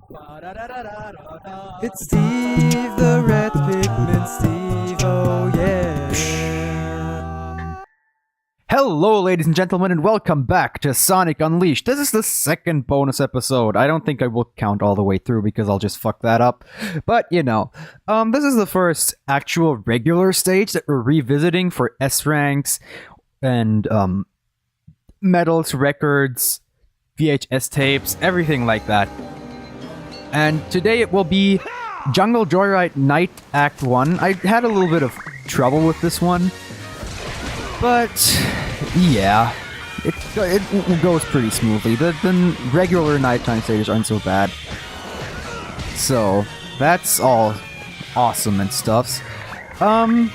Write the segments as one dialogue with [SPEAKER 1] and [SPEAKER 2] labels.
[SPEAKER 1] It's Steve the Red Pigment Steve, oh yeah.
[SPEAKER 2] Hello, ladies and gentlemen, and welcome back to Sonic Unleashed. This is the second bonus episode. I don't think I will count all the way through because I'll just fuck that up. But, this is the first actual regular stage that we're revisiting for S ranks and medals, records, VHS tapes, everything like that. And today it will be Jungle Joyride Night Act 1. I had a little bit of trouble with this one. But, yeah, it goes pretty smoothly. The regular nighttime stages aren't so bad. So, that's all awesome and stuffs. Yeah,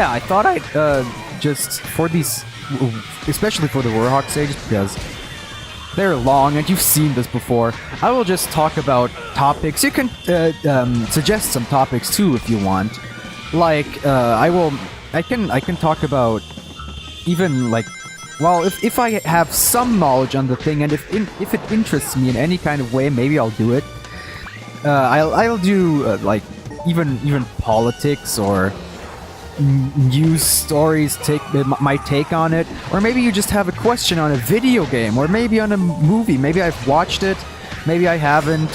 [SPEAKER 2] I thought I'd, just, for these, especially for the Warhawk stages, because they're long, and you've seen this before. I will just talk about topics. You can, suggest some topics, too, if you want. Like, I can talk about even like, well, if I have some knowledge on the thing and if it interests me in any kind of way, maybe I'll do it. I'll do like even politics or news stories, my take on it, or maybe you just have a question on a video game, or maybe on a movie. Maybe I've watched it, maybe I haven't.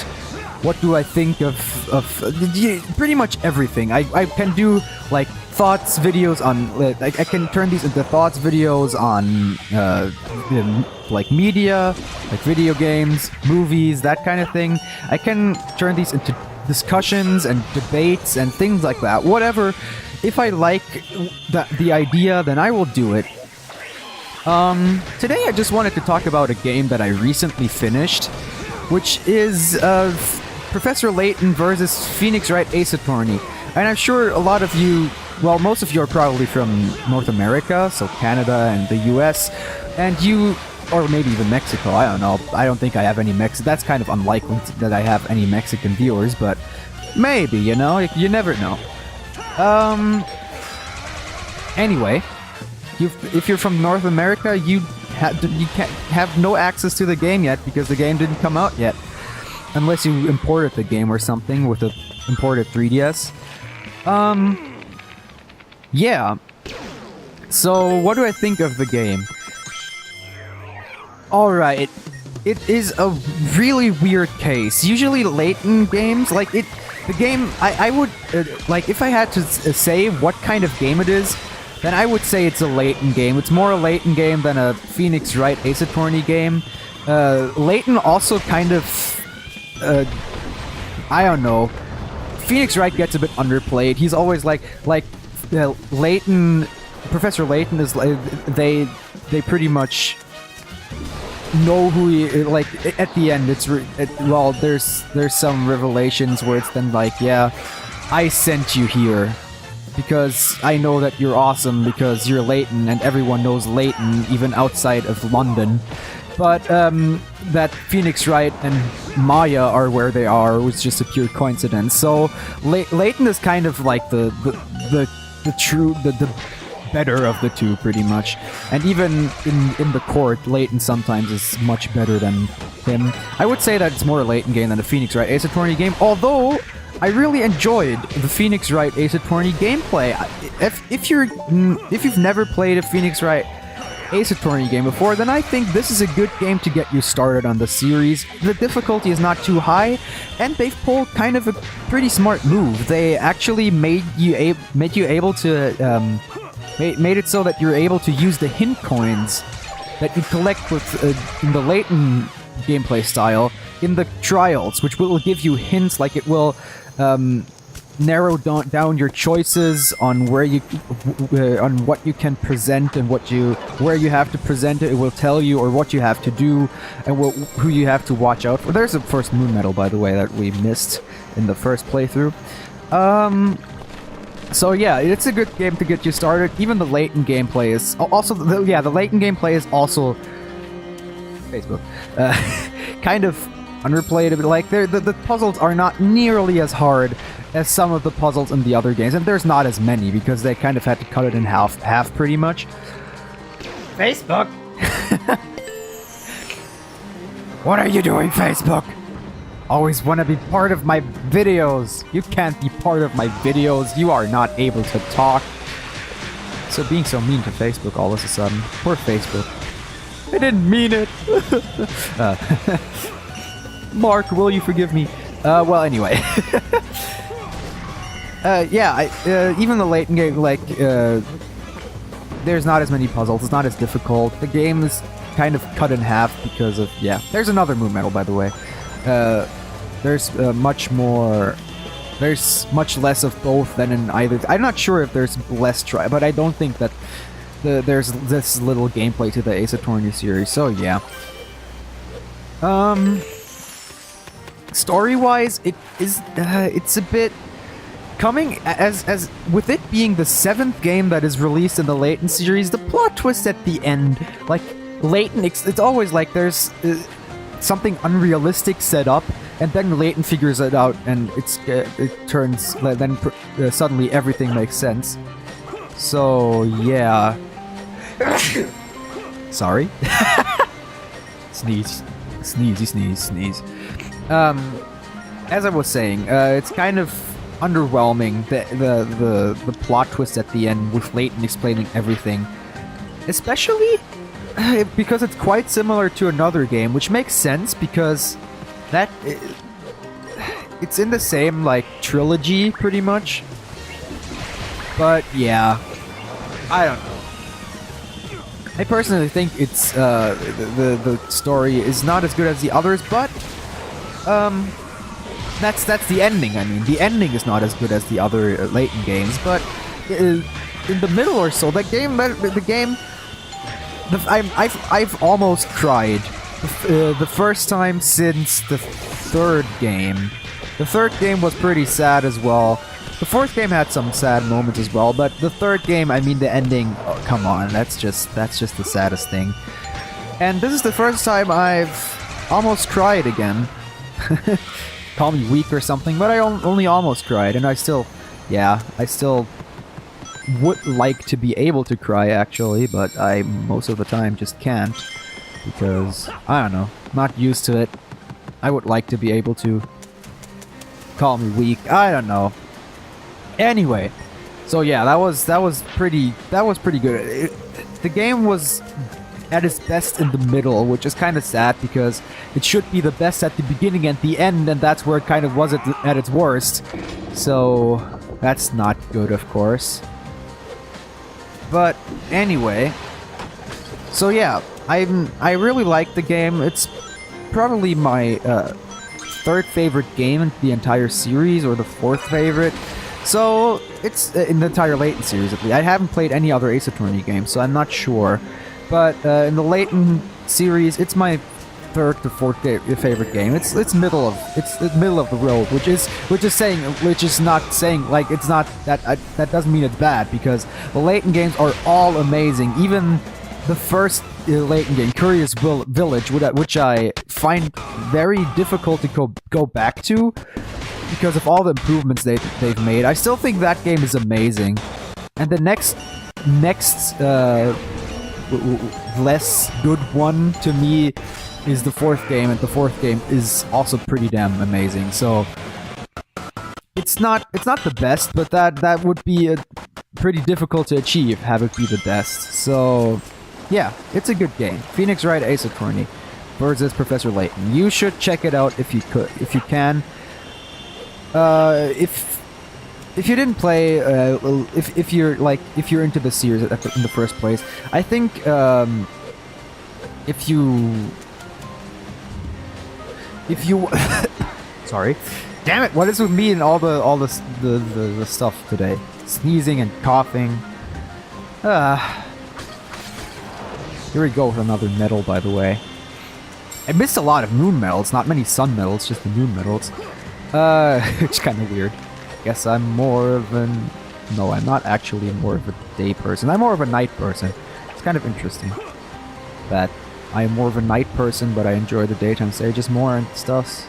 [SPEAKER 2] What do I think of pretty much everything? I can do like thoughts videos on, I can turn these into thoughts videos on like media, like video games, movies, that kind of thing. I can turn these into discussions and debates and things like that. Whatever. If I like the idea, then I will do it. Today I just wanted to talk about a game that I recently finished, which is Professor Layton versus Phoenix Wright Ace Attorney. And I'm sure a lot of you, well, most of you are probably from North America, so Canada and the US, and you, or maybe even Mexico, I don't know. I don't think I have any that's kind of unlikely that I have any Mexican viewers, but maybe, you never know. Anyway, if you're from North America, you can't have no access to the game yet because the game didn't come out yet. Unless you imported the game or something with a imported 3DS. Yeah. So, what do I think of the game? Alright, it is a really weird case. Usually Layton games, like the game, I would, like if I had to say what kind of game it is, then I would say it's a Layton game. It's more a Layton game than a Phoenix Wright Ace Attorney game. Layton also kind of, I don't know. Phoenix Wright gets a bit underplayed. He's always like Layton, Professor Layton is like, they pretty much know who he, like, at the end it's well, there's some revelations where it's then like, yeah, I sent you here because I know that you're awesome because you're Layton and everyone knows Layton even outside of London. But that Phoenix Wright and Maya are where they are was just a pure coincidence. So Layton is kind of like the better of the two, pretty much. And even in the court, Layton sometimes is much better than him. I would say that it's more a Layton game than a Phoenix Wright Ace Attorney game, although I really enjoyed the Phoenix Wright Ace Attorney gameplay. If you've never played a Phoenix Wright Ace Attorney game before, then I think this is a good game to get you started on the series. The difficulty is not too high, and they've pulled kind of a pretty smart move. They actually made it so that you're able to use the hint coins that you collect with in the Layton gameplay style in the trials, which will give you hints, like it will narrow down your choices on where on what you can present and where you have to present it. It will tell you, or what you have to do, and who you have to watch out for. There's a first moon medal, by the way, that we missed in the first playthrough. So yeah, it's a good game to get you started. Even the Layton gameplay is also the Layton gameplay is also Facebook kind of underplayed a bit. Like the puzzles are not nearly as hard as some of the puzzles in the other games, and there's not as many because they kind of had to cut it in half pretty much. Facebook. What are you doing, Facebook? always want to be part of my videos. You can't be part of my videos. You are not able to talk. So being so mean to Facebook all of a sudden. Poor Facebook. I didn't mean it. Mark, will you forgive me? Well, anyway. Yeah, even the Layton game, like, there's not as many puzzles. It's not as difficult. The game is kind of cut in half because of, yeah. There's another moon medal, by the way. There's much more... There's much less of both than in either... I'm not sure if there's less try, but I don't think that there's this little gameplay to the Ace Attorney series, so yeah. Story-wise, it's a bit... Coming as with it being the 7th game that is released in the Layton series, the plot twist at the end, like Layton, it's always like there's something unrealistic set up, and then Layton figures it out, and it turns then suddenly everything makes sense. So yeah. Sorry. Sneeze, sneezy, sneeze. As I was saying, it's kind of underwhelming, the plot twist at the end with Layton explaining everything, especially because it's quite similar to another game, which makes sense because it's in the same like trilogy pretty much. But yeah, I don't know. I personally think it's the story is not as good as the others, but that's the ending. I mean, the ending is not as good as the other Layton games, but in the middle or so, I've almost cried the first time since the 3rd game. The 3rd game was pretty sad as well. The 4th game had some sad moments as well, but the 3rd game, I mean, the ending, oh, come on, that's just the saddest thing. And this is the first time I've almost cried again. Call me weak or something, but I only almost cried, and I still would like to be able to cry, actually, but I most of the time just can't, because, I don't know, not used to it. I would like to be able to. Call me weak, I don't know. Anyway, so yeah, that was pretty good. The game was at its best in the middle, which is kind of sad because it should be the best at the beginning and the end, and that's where it kind of was at its worst. So that's not good, of course. But anyway, so yeah, I really like the game. It's probably my 3rd favorite game in the entire series, or the 4th favorite. So it's in the entire Layton series at least. I haven't played any other Ace Attorney games, so I'm not sure. But in the Layton series, it's my 3rd to 4th favorite game. It's middle of the road, which is not saying like it's not that doesn't mean it's bad, because the Layton games are all amazing. Even the first Layton game, Curious Village, which I find very difficult to go back to because of all the improvements they've made. I still think that game is amazing. And the next less good one to me is the 4th game, and the 4th game is also pretty damn amazing. So it's not the best, but that would be pretty difficult to achieve, have it be the best. So yeah, it's a good game. Phoenix Wright Ace Attorney versus Professor Layton. You should check it out if you can. If you didn't play, if you're into the series in the first place, I think if you sorry, damn it, what is with me and all the stuff today? Sneezing and coughing. Here we go with another medal, by the way. I missed a lot of moon medals, not many sun medals, just the moon medals. It's kind of weird. Guess I'm more of an... No, I'm not actually more of a day person. I'm more of a night person. It's kind of interesting that I am more of a night person, but I enjoy the daytime stages more and stuff.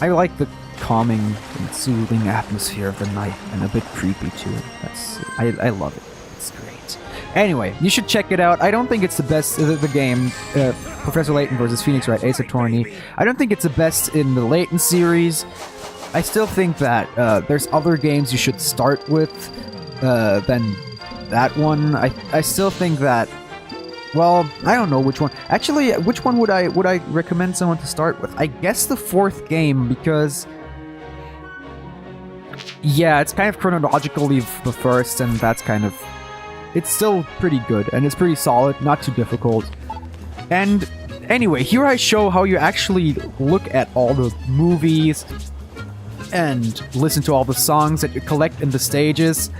[SPEAKER 2] I like the calming and soothing atmosphere of the night, and a bit creepy too. I love it. It's great. Anyway, you should check it out. I don't think it's the best the game, Professor Layton versus Phoenix Wright, Ace Attorney. I don't think it's the best in the Layton series. I still think that there's other games you should start with than that one. I still think that. Well, I don't know which one. Actually, which one would I recommend someone to start with? I guess the fourth game, because yeah, it's kind of chronologically the first, and that's kind of, it's still pretty good and it's pretty solid, not too difficult. And anyway, here I show how you actually look at all the movies and listen to all the songs that you collect in the stages.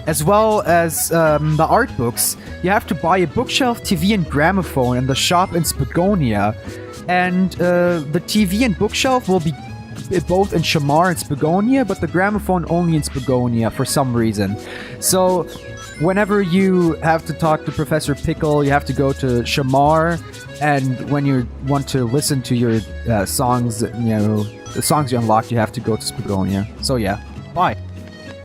[SPEAKER 2] As well as the art books, you have to buy a bookshelf, TV, and gramophone in the shop in Spagonia. And the TV and bookshelf will be both in Shamar and Spagonia, but the gramophone only in Spagonia for some reason. So whenever you have to talk to Professor Pickle, you have to go to Shamar, and when you want to listen to your songs, the songs you unlocked, you have to go to Spagonia. So yeah, bye.